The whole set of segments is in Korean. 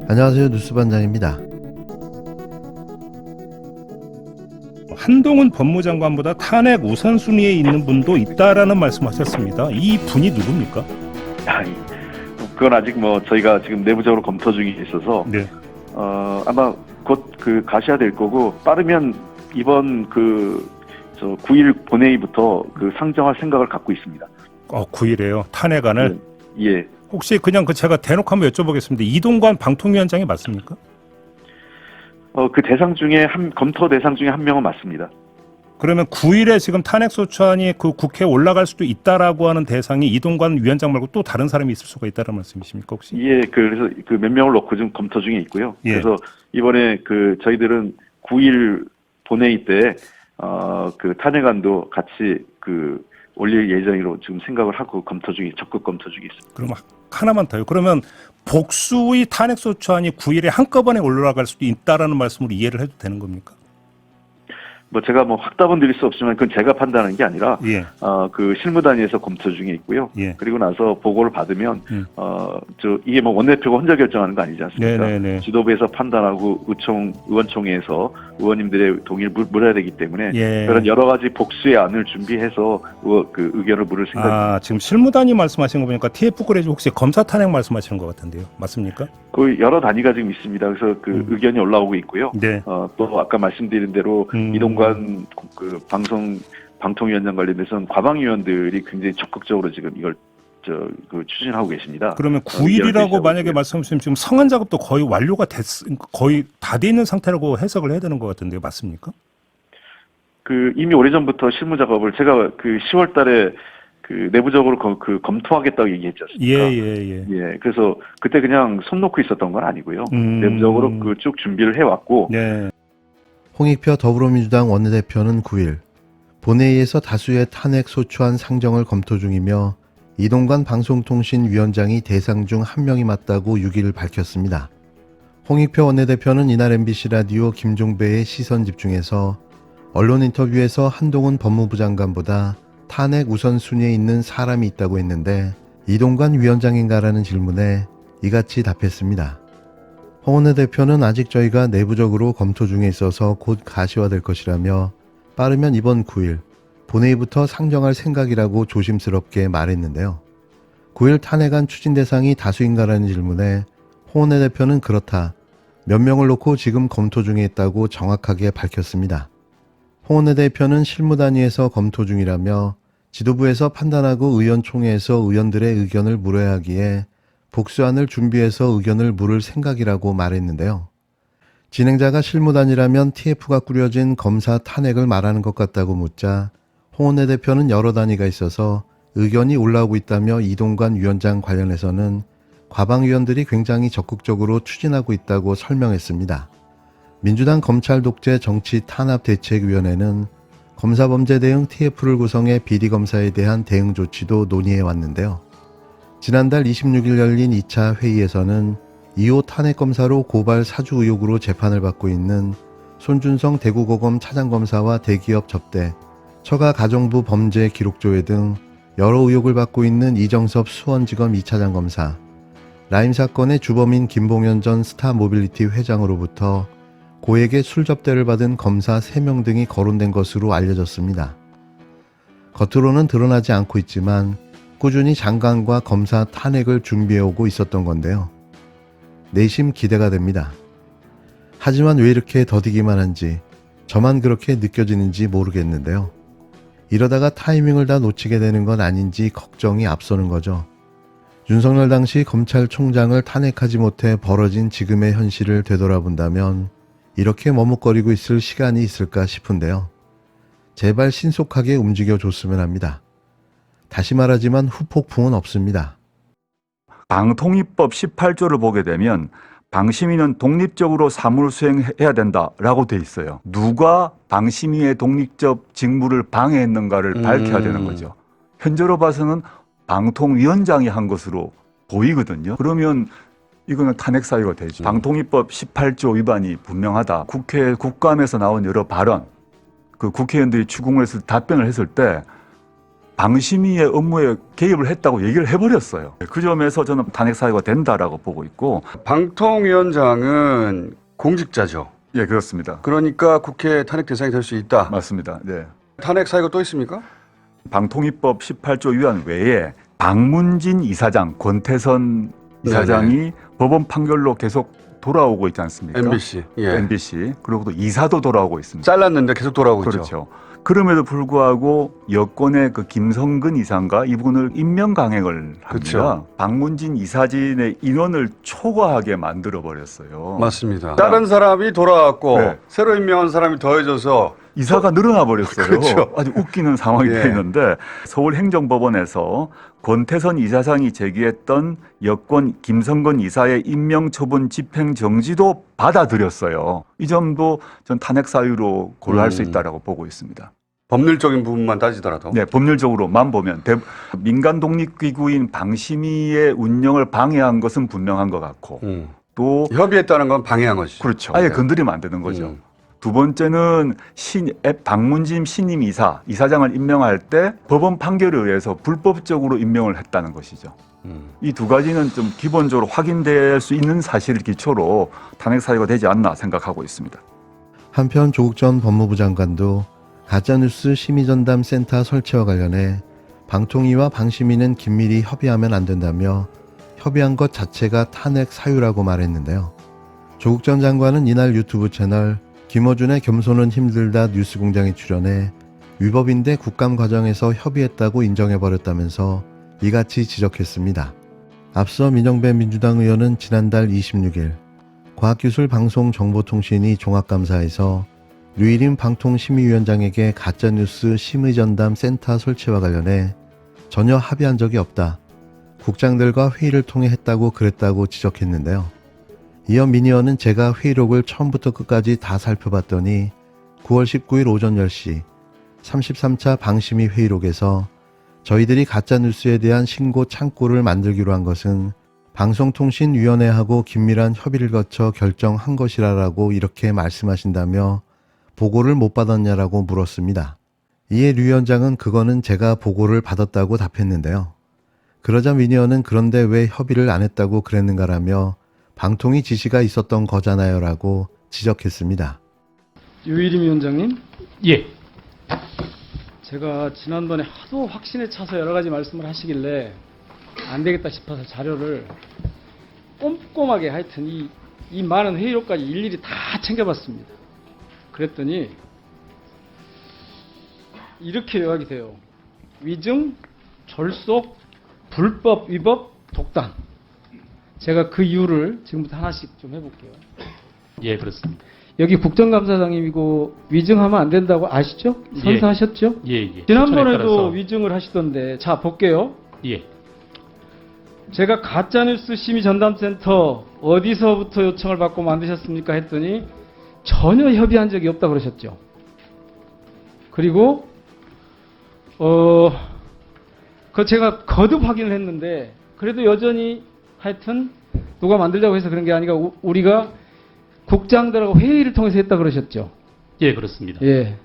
안녕하세요. 뉴스반장입니다. 한동훈 법무장관보다 탄핵 우선순위에 있는 분도 있다라는 말씀하셨습니다. 이 분이 누굽니까? 아니, 그건 아직 저희가 지금 내부적으로 검토 중에 있어서 네. 아마 곧 가셔야 될 거고, 빠르면 이번 9일 본회의부터 상정할 생각을 갖고 있습니다. 9일에요. 탄핵안을. 예. 혹시 그냥 제가 대놓고 한번 여쭤보겠습니다. 이동관 방통위원장이 맞습니까? 그 대상 중에 검토 대상 중에 한 명은 맞습니다. 그러면 9일에 지금 탄핵소추안이 국회에 올라갈 수도 있다라고 하는 대상이 이동관 위원장 말고 또 다른 사람이 있을 수가 있다는 말씀이십니까 혹시? 예, 그래서 몇 명을 놓고 지금 검토 중에 있고요. 예. 그래서 이번에 저희들은 9일 본회의 때 탄핵안도 같이 올릴 예정으로 지금 생각을 하고 적극 검토 중에 있습니다. 그럼 하나만 더요. 그러면 복수의 탄핵소추안이 9일에 한꺼번에 올라갈 수도 있다라는 말씀으로 이해를 해도 되는 겁니까? 제가 확답은 드릴 수 없지만 그건 제가 판단하는 게 아니라 예. 실무단위에서 검토 중에 있고요. 예. 그리고 나서 보고를 받으면 이게 원내대표가 혼자 결정하는 거 아니지 않습니까? 네네네. 지도부에서 판단하고 의원총회에서 의원님들의 동의를 물어야 되기 때문에 예. 그런 여러 가지 복수의 안을 준비해서 의견을 물을 생각입니다. 지금 실무단위 말씀하신 거 보니까 TF 그래지 혹시 검사 탄핵 말씀하시는 것 같은데요. 맞습니까? 여러 단위가 지금 있습니다. 그래서 의견이 올라오고 있고요. 네. 또 아까 말씀드린 대로 이동관 방통위원장 관련해서는 과방위원들이 굉장히 적극적으로 지금 이걸 추진하고 계십니다. 그러면 9일이라고 만약에 말씀하시면 지금 성안 작업도 거의 완료가 거의 다 돼 있는 상태라고 해석을 해야 되는 것 같은데요. 맞습니까? 이미 오래전부터 실무 작업을 제가 10월 달에 내부적으로 검토하겠다고 얘기했지 않습니까? 예. 그래서 그때 그냥 손 놓고 있었던 건 아니고요. 내부적으로 쭉 준비를 해왔고. 네. 홍익표 더불어민주당 원내대표는 9일 본회의에서 다수의 탄핵 소추안 상정을 검토 중이며 이동관 방송통신위원장이 대상 중 한 명이 맞다고 6일 밝혔습니다. 홍익표 원내대표는 이날 MBC 라디오 김종배의 시선 집중에서 언론 인터뷰에서 한동훈 법무부 장관보다 탄핵 우선순위에 있는 사람이 있다고 했는데 이동관 위원장인가라는 질문에 이같이 답했습니다. 홍 원내대표는 아직 저희가 내부적으로 검토 중에 있어서 곧 가시화될 것이라며 빠르면 이번 9일 본회의부터 상정할 생각이라고 조심스럽게 말했는데요. 9일 탄핵안 추진 대상이 다수인가라는 질문에 홍 원내대표는 그렇다. 몇 명을 놓고 지금 검토 중에 있다고 정확하게 밝혔습니다. 홍 원내대표는 실무단위에서 검토 중이라며 지도부에서 판단하고 의원총회에서 의원들의 의견을 물어야 하기에 복수안을 준비해서 의견을 물을 생각이라고 말했는데요. 진행자가 실무단이라면 TF가 꾸려진 검사 탄핵을 말하는 것 같다고 묻자 홍 원내대표는 여러 단위가 있어서 의견이 올라오고 있다며 이동관 위원장 관련해서는 과방위원들이 굉장히 적극적으로 추진하고 있다고 설명했습니다. 민주당 검찰 독재 정치 탄압 대책위원회는 검사범죄 대응 TF를 구성해 비리검사에 대한 대응 조치도 논의해 왔는데요. 지난달 26일 열린 2차 회의에서는 2호 탄핵검사로 고발 사주 의혹으로 재판을 받고 있는 손준성 대구고검 차장검사와 대기업 접대, 처가 가정부 범죄 기록조회 등 여러 의혹을 받고 있는 이정섭 수원지검 2차장 검사, 라임 사건의 주범인 김봉현 전 스타모빌리티 회장으로부터 고액의 술 접대를 받은 검사 3명 등이 거론된 것으로 알려졌습니다. 겉으로는 드러나지 않고 있지만 꾸준히 장관과 검사 탄핵을 준비해오고 있었던 건데요. 내심 기대가 됩니다. 하지만 왜 이렇게 더디기만 한지 저만 그렇게 느껴지는지 모르겠는데요. 이러다가 타이밍을 다 놓치게 되는 건 아닌지 걱정이 앞서는 거죠. 윤석열 당시 검찰총장을 탄핵하지 못해 벌어진 지금의 현실을 되돌아본다면 이렇게 머뭇거리고 있을 시간이 있을까 싶은데요. 제발 신속하게 움직여줬으면 합니다. 다시 말하지만 후폭풍은 없습니다. 방통위법 18조를 보게 되면 방심위는 독립적으로 사무를 수행해야 된다라고 돼 있어요. 누가 방심위의 독립적 직무를 방해했는가를 밝혀야 되는 거죠. 현재로 봐서는 방통위원장이 한 것으로 보이거든요. 그러면 이거는 탄핵 사유가 되죠. 방통위법 18조 위반이 분명하다. 국회 국감에서 나온 여러 발언, 국회의원들이 추궁을 해서 답변을 했을 때 방심위의 업무에 개입을 했다고 얘기를 해버렸어요. 그 점에서 저는 탄핵 사유가 된다라고 보고 있고. 방통위원장은 공직자죠. 예, 그렇습니다. 그러니까 국회 탄핵 대상이 될 수 있다. 맞습니다. 네. 탄핵 사유가 또 있습니까? 방통위법 18조 위반 외에 박문진 이사장, 권태선 이사장이 법원 판결로 계속 돌아오고 있지 않습니까? MBC. 예. MBC. 그리고 또 이사도 돌아오고 있습니다. 잘랐는데 계속 돌아오고 있죠. 그렇죠. 그럼에도 불구하고 여권의 그 김성근 이사가 이분을 임명 강행을 합니다. 그렇죠. 박문진 이사진의 인원을 초과하게 만들어 버렸어요. 맞습니다. 다른 사람이 돌아왔고 네. 새로 임명한 사람이 더해져서 이사가 늘어나 버렸어요. 그렇죠. 아주 웃기는 상황이 예. 되는데 서울행정법원에서 권태선 이사장이 제기했던 여권 김성근 이사의 임명 처분 집행 정지도 받아들였어요. 이 점도 전 탄핵 사유로 고려할 수 있다라고 보고 있습니다. 법률적인 부분만 따지더라도. 네, 법률적으로만 보면 민간 독립기구인 방심위의 운영을 방해한 것은 분명한 것 같고 또 협의했다는 건 방해한 것이죠. 그렇죠. 아예 건드리면 안 되는 거죠. 두 번째는 박문진 신임 이사장을 임명할 때 법원 판결에 의해서 불법적으로 임명을 했다는 것이죠. 이 두 가지는 좀 기본적으로 확인될 수 있는 사실을 기초로 탄핵 사유가 되지 않나 생각하고 있습니다. 한편 조국 전 법무부 장관도 가짜뉴스 심의전담 센터 설치와 관련해 방통위와 방심위는 긴밀히 협의하면 안 된다며 협의한 것 자체가 탄핵 사유라고 말했는데요. 조국 전 장관은 이날 유튜브 채널 김어준의 겸손은 힘들다 뉴스공장에 출연해 위법인데 국감 과정에서 협의했다고 인정해버렸다면서 이같이 지적했습니다. 앞서 민영배 민주당 의원은 지난달 26일 과학기술방송정보통신위 종합감사에서 류일임 방통심의위원장에게 가짜뉴스 심의전담 센터 설치와 관련해 전혀 합의한 적이 없다. 국장들과 회의를 통해 했다고 그랬다고 지적했는데요. 이어 민 의원은 제가 회의록을 처음부터 끝까지 다 살펴봤더니 9월 19일 오전 10시 33차 방심위 회의록에서 저희들이 가짜뉴스에 대한 신고 창구를 만들기로 한 것은 방송통신위원회하고 긴밀한 협의를 거쳐 결정한 것이라고 이렇게 말씀하신다며 보고를 못 받았냐라고 물었습니다. 이에 류 위원장은 그거는 제가 보고를 받았다고 답했는데요. 그러자 민 의원은 그런데 왜 협의를 안 했다고 그랬는가라며 방통위 지시가 있었던 거잖아요 라고 지적했습니다. 유일임 위원장님, 예. 제가 지난번에 하도 확신에 차서 여러 가지 말씀을 하시길래 안 되겠다 싶어서 자료를 꼼꼼하게 하여튼 이 많은 회의록까지 일일이 다 챙겨봤습니다. 그랬더니 이렇게 요약이 돼요. 위증, 졸속, 불법, 위법, 독단. 제가 그 이유를 지금부터 하나씩 좀 해볼게요. 예, 그렇습니다. 여기 국정감사장님이고 위증하면 안 된다고 아시죠? 선서하셨죠? 예. 지난번에도 위증을 하시던데 자 볼게요. 예. 제가 가짜뉴스 심의전담센터 어디서부터 요청을 받고 만드셨습니까? 했더니 전혀 협의한 적이 없다고 그러셨죠. 그리고 그 제가 거듭 확인을 했는데 그래도 여전히 하여튼 누가 만들자고 해서 그런 게 아니라 우리가 국장들하고 회의를 통해서 했다 그러셨죠. 예, 그렇습니다. 예.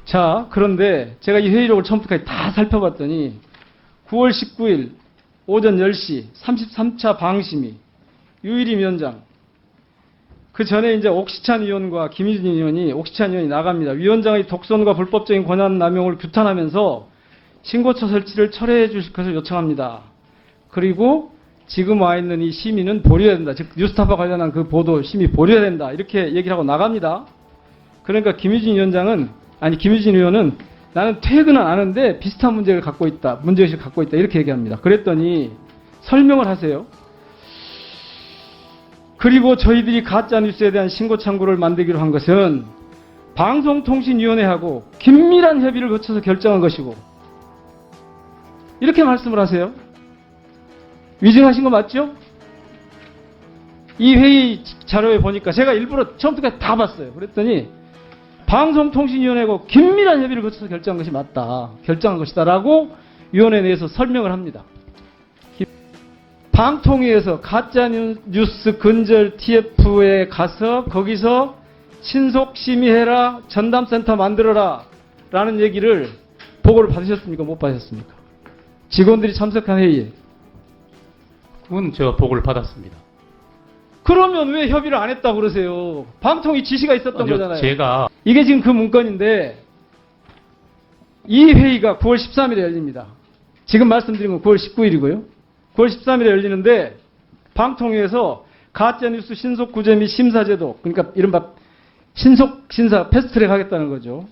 자, 그런데 제가 이 회의록을 처음부터까지 다 살펴봤더니 9월 19일 오전 10시 33차 방심위 유일임 위원장 그 전에 이제 옥시찬 의원과 김희진 의원이 옥시찬 의원이 나갑니다. 위원장의 독선과 불법적인 권한 남용을 규탄하면서 신고처 설치를 철회해 주실 것을 요청합니다. 그리고 지금 와 있는 이 심의는 보류해야 된다. 즉 뉴스타파 관련한 그 보도 심의 보류해야 된다. 이렇게 얘기를 하고 나갑니다. 그러니까 김희진 의원은 나는 퇴근은 안 하는데 비슷한 문제를 갖고 있다. 문제의식을 갖고 있다. 이렇게 얘기합니다. 그랬더니 설명을 하세요. 그리고 저희들이 가짜뉴스에 대한 신고 창구를 만들기로 한 것은 방송통신위원회하고 긴밀한 협의를 거쳐서 결정한 것이고 이렇게 말씀을 하세요. 위증하신 거 맞죠? 이 회의 자료에 보니까 제가 일부러 처음부터 다 봤어요. 그랬더니 방송통신위원회하고 긴밀한 협의를 거쳐서 결정한 것이 맞다. 결정한 것이다. 라고 위원회 내에서 설명을 합니다. 방통위에서 가짜뉴스 근절 TF에 가서 거기서 신속심의해라 전담센터 만들어라 라는 얘기를 보고를 받으셨습니까? 못 받으셨습니까? 직원들이 참석한 회의에. 그건 제가 보고를 받았습니다. 그러면 왜 협의를 안 했다고 그러세요? 방통위 지시가 있었던 아니요, 거잖아요. 제가 이게 지금 그 문건인데 이 회의가 9월 13일에 열립니다. 지금 말씀드린 건 9월 19일이고요. 9월 13일에 열리는데 방통위에서 가짜뉴스 신속 구제 및 심사제도, 그러니까 이른바 신속 심사 패스트트랙 하겠다는 거죠.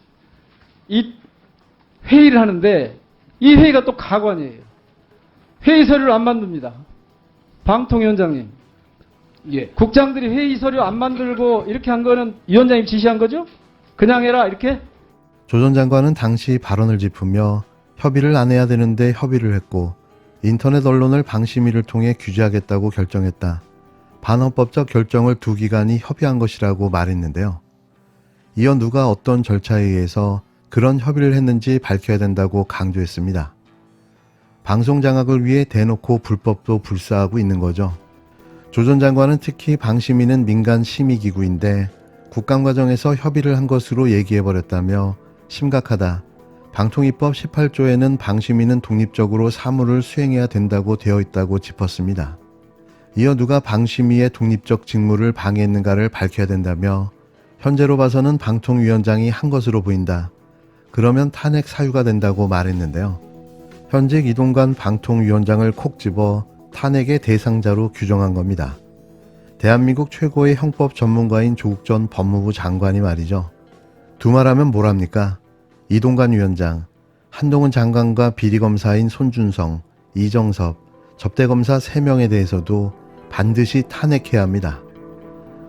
이 회의를 하는데 이 회의가 또 가관이에요. 회의 서류를 안 만듭니다. 방통위원장님. 예. 국장들이 회의 서류 안 만들고 이렇게 한 거는 위원장님 지시한 거죠? 그냥 해라 이렇게? 조 전 장관은 당시 발언을 짚으며 협의를 안 해야 되는데 협의를 했고 인터넷 언론을 방심위를 통해 규제하겠다고 결정했다. 반헌법적 결정을 두 기관이 협의한 것이라고 말했는데요. 이어 누가 어떤 절차에 의해서 그런 협의를 했는지 밝혀야 된다고 강조했습니다. 방송 장악을 위해 대놓고 불법도 불사하고 있는 거죠. 조 전 장관은 특히 방심위는 민간 심의기구인데 국감 과정에서 협의를 한 것으로 얘기해버렸다며 심각하다. 방통위법 18조에는 방심위는 독립적으로 사무를 수행해야 된다고 되어 있다고 짚었습니다. 이어 누가 방심위의 독립적 직무를 방해했는가를 밝혀야 된다며 현재로 봐서는 방통위원장이 한 것으로 보인다. 그러면 탄핵 사유가 된다고 말했는데요. 현직 이동관 방통위원장을 콕 집어 탄핵의 대상자로 규정한 겁니다. 대한민국 최고의 형법 전문가인 조국 전 법무부 장관이 말이죠. 두말하면 뭐랍니까? 이동관 위원장, 한동훈 장관과 비리검사인 손준성, 이정섭, 접대검사 3명에 대해서도 반드시 탄핵해야 합니다.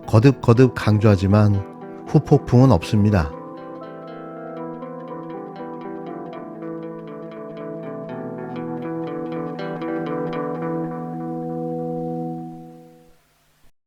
거듭 강조하지만 후폭풍은 없습니다.